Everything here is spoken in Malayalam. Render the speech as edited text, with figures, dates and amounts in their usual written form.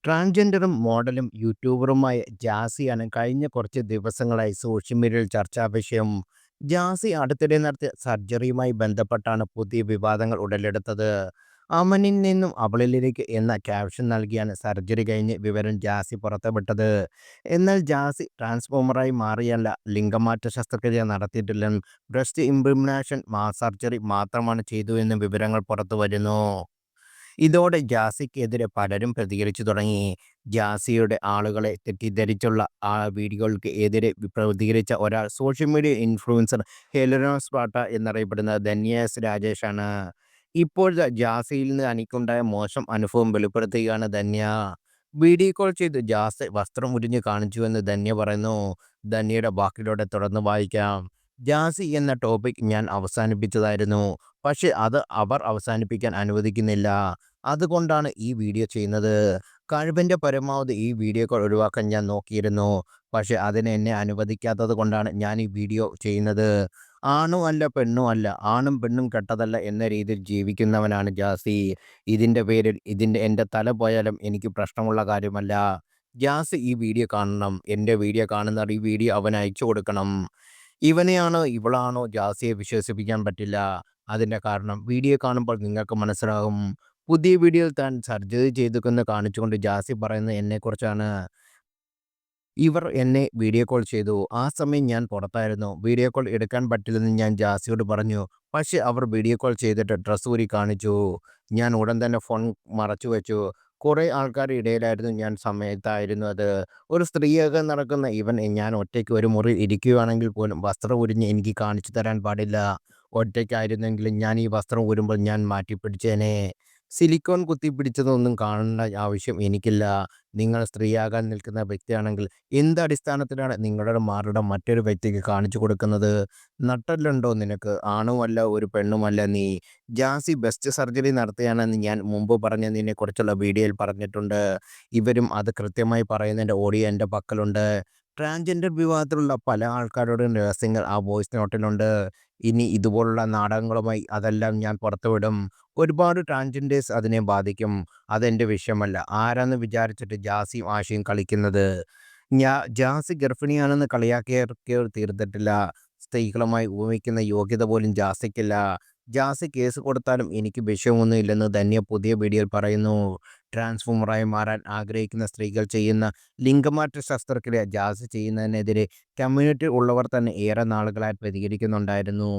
ട്രാൻസ്ജെൻഡറും മോഡലും യൂട്യൂബറുമായ ജാസിയാണ് കഴിഞ്ഞ കുറച്ച് ദിവസങ്ങളായി സോഷ്യൽ മീഡിയയിൽ ചർച്ചാ വിഷയം. ജാസി അടുത്തിടെ നടത്തിയ സർജറിയുമായി ബന്ധപ്പെട്ടാണ് പുതിയ വിവാദങ്ങൾ ഉടലെടുത്തത്. അമനിൽ നിന്നും അവളിലേക്ക് എന്ന ക്യാപ്ഷൻ നൽകിയാണ് സർജറി കഴിഞ്ഞ് വിവരം ജാസി പുറത്തുവിട്ടത്. എന്നാൽ ജാസി ട്രാൻസ്ഫോമറായി മാറിയല്ല, ലിംഗമാറ്റ ശസ്ത്രക്രിയ നടത്തിയിട്ടില്ലെന്നും ബ്രസ്റ്റ് ഇംപ്ലാന്റേഷൻ സർജറി മാത്രമാണ് ചെയ്തുവെന്നും വിവരങ്ങൾ പുറത്തുവരുന്നു. ഇതോടെ ജാസിക്കെതിരെ പലരും പ്രതികരിച്ചു തുടങ്ങി. ജാസിയുടെ ആളുകളെ തെറ്റിദ്ധരിച്ചുള്ള വീഡിയോകൾക്ക് എതിരെ പ്രതികരിച്ച ഒരാൾ സോഷ്യൽ മീഡിയ ഇൻഫ്ലുവൻസർ ഹെലന സ്പാട്ട എന്നറിയപ്പെടുന്ന ധന്യ എസ് രാജേഷാണ്. ഇപ്പോഴത്തെ ജാസിയിൽ നിന്ന് തനിക്കുണ്ടായ മോശം അനുഭവം വെളിപ്പെടുത്തുകയാണ് ധന്യ. വീഡിയോ കോൾ ചെയ്ത് ജാസി വസ്ത്രം ഉരിഞ്ഞ് കാണിച്ചുവെന്ന് ധന്യ പറയുന്നു. ധന്യയുടെ വാക്കിലൂടെ തുടർന്ന് വായിക്കാം. ജാസി എന്ന ടോപ്പിക് ഞാൻ അവസാനിപ്പിച്ചതായിരുന്നു. പക്ഷെ അത് അവർ അവസാനിപ്പിക്കാൻ അനുവദിക്കുന്നില്ല. അതുകൊണ്ടാണ് ഈ വീഡിയോ ചെയ്യുന്നത്. കഴിവിൻ്റെ പരമാവധി ഈ വീഡിയോ കോൾ ഒഴിവാക്കാൻ ഞാൻ നോക്കിയിരുന്നു. പക്ഷെ അതിന് എന്നെ അനുവദിക്കാത്തത് കൊണ്ടാണ് ഞാൻ ഈ വീഡിയോ ചെയ്യുന്നത്. ആണും അല്ല പെണ്ണും അല്ല, ആണും പെണ്ണും കെട്ടതല്ല എന്ന രീതിയിൽ ജീവിക്കുന്നവനാണ് ജാസി. ഇതിൻ്റെ പേരിൽ എൻ്റെ തല പോയാലും എനിക്ക് പ്രശ്നമുള്ള കാര്യമല്ല. ജാസി ഈ വീഡിയോ കാണണം. എൻ്റെ വീഡിയോ കാണുന്നവർ ഈ വീഡിയോ അവന് അയച്ചു കൊടുക്കണം. ഇവനെയാണോ ഇവളാണോ ജാസിയെ വിശ്വസിപ്പിക്കാൻ പറ്റില്ല. അതിൻ്റെ കാരണം വീഡിയോ കാണുമ്പോൾ നിങ്ങൾക്ക് മനസ്സിലാകും. പുതിയ വീഡിയോയിൽ താൻ സർജറി ചെയ്തുവെന്ന് കാണിച്ചുകൊണ്ട് ജാസി പറയുന്നത് എന്നെക്കുറിച്ചാണ്. ഇവർ എന്നെ വീഡിയോ കോൾ ചെയ്തു. ആ സമയം ഞാൻ പുറത്തായിരുന്നു. വീഡിയോ കോൾ എടുക്കാൻ പറ്റില്ലെന്ന് ഞാൻ ജാസിയോട് പറഞ്ഞു. പക്ഷേ അവർ വീഡിയോ കോൾ ചെയ്തിട്ട് ഡ്രസ്സ് ഊരി കാണിച്ചു. ഞാൻ ഉടൻ തന്നെ ഫോൺ മറച്ചുവെച്ചു. കുറേ ആൾക്കാരുടെ ഇടയിലായിരുന്നു ഞാൻ സമയത്തായിരുന്നു അത്. ഒരു സ്ത്രീയാകാൻ നടക്കുന്ന ഇവൻ ഞാൻ ഒറ്റയ്ക്ക് ഒരു മുറിയിൽ ഇരിക്കുകയാണെങ്കിൽ പോലും വസ്ത്രം ഉരിഞ്ഞ് എനിക്ക് കാണിച്ചു തരാൻ പാടില്ല. ഒറ്റയ്ക്കായിരുന്നെങ്കിലും ഞാൻ ഈ വസ്ത്രം ഊരുമ്പോൾ ഞാൻ മാറ്റിപ്പിടിച്ചേനെ. സിലിക്കോൺ കുത്തിപ്പിടിച്ചതൊന്നും കാണേണ്ട ആവശ്യം എനിക്കില്ല. നിങ്ങൾ സ്ത്രീയാകാൻ നിൽക്കുന്ന വ്യക്തിയാണെങ്കിൽ എന്ത് അടിസ്ഥാനത്തിലാണ് നിങ്ങളുടെ മാറിടം മറ്റൊരു വ്യക്തിക്ക് കാണിച്ചു കൊടുക്കുന്നത്? നട്ടെല്ലുണ്ടോ നിനക്ക്? ആണുമല്ല ഒരു പെണ്ണുമല്ല നീ. ജാസി ബ്രസ്റ്റ് സർജറി നടത്തിയാണെന്ന് ഞാൻ മുമ്പ് പറഞ്ഞതിനെക്കുറിച്ചുള്ള വീഡിയോയിൽ പറഞ്ഞിട്ടുണ്ട്. ഇവരും അത് കൃത്യമായി പറയുന്നതിൻ്റെ ഓഡിയോ എൻ്റെ പക്കലുണ്ട്. ട്രാൻസ്ജെൻഡർ വിഭാഗത്തിലുള്ള പല ആൾക്കാരുടെയും രഹസ്യങ്ങൾ ആ വോയിസ് നോട്ടിലുണ്ട്. ഇനി ഇതുപോലുള്ള നാടകങ്ങളുമായി അതെല്ലാം ഞാൻ പുറത്തുവിടും. ഒരുപാട് ട്രാൻസ്ജെൻഡേഴ്സ് അതിനെ ബാധിക്കും. അതെൻ്റെ വിഷയമല്ല. ആരാന്ന് വിചാരിച്ചിട്ട് ജാസിയും ആഷിയും കളിക്കുന്നത്. ജാസി ഗർഭിണിയാണെന്ന് കളിയാക്കിയവർ തീർന്നിട്ടില്ല. സ്ത്രീകളുമായി ഉപമിക്കുന്ന യോഗ്യത പോലും ജാസിക്കില്ല. ജാസി കേസ് കൊടുത്താലും എനിക്ക് വിഷയമൊന്നുമില്ലെന്ന് ധന്യ പുതിയ വീഡിയോയിൽ പറയുന്നു. ട്രാൻസ്ഫോമറായി മാറാൻ ആഗ്രഹിക്കുന്ന സ്ത്രീകൾ ചെയ്യുന്ന ലിംഗമാറ്റ ശസ്ത്രക്രിയ ജാസി ചെയ്യുന്നതിനെതിരെ കമ്മ്യൂണിറ്റിയിൽ ഉള്ളവർ തന്നെ ഏറെ നാളുകളായി പ്രതികരിക്കുന്നുണ്ടായിരുന്നു.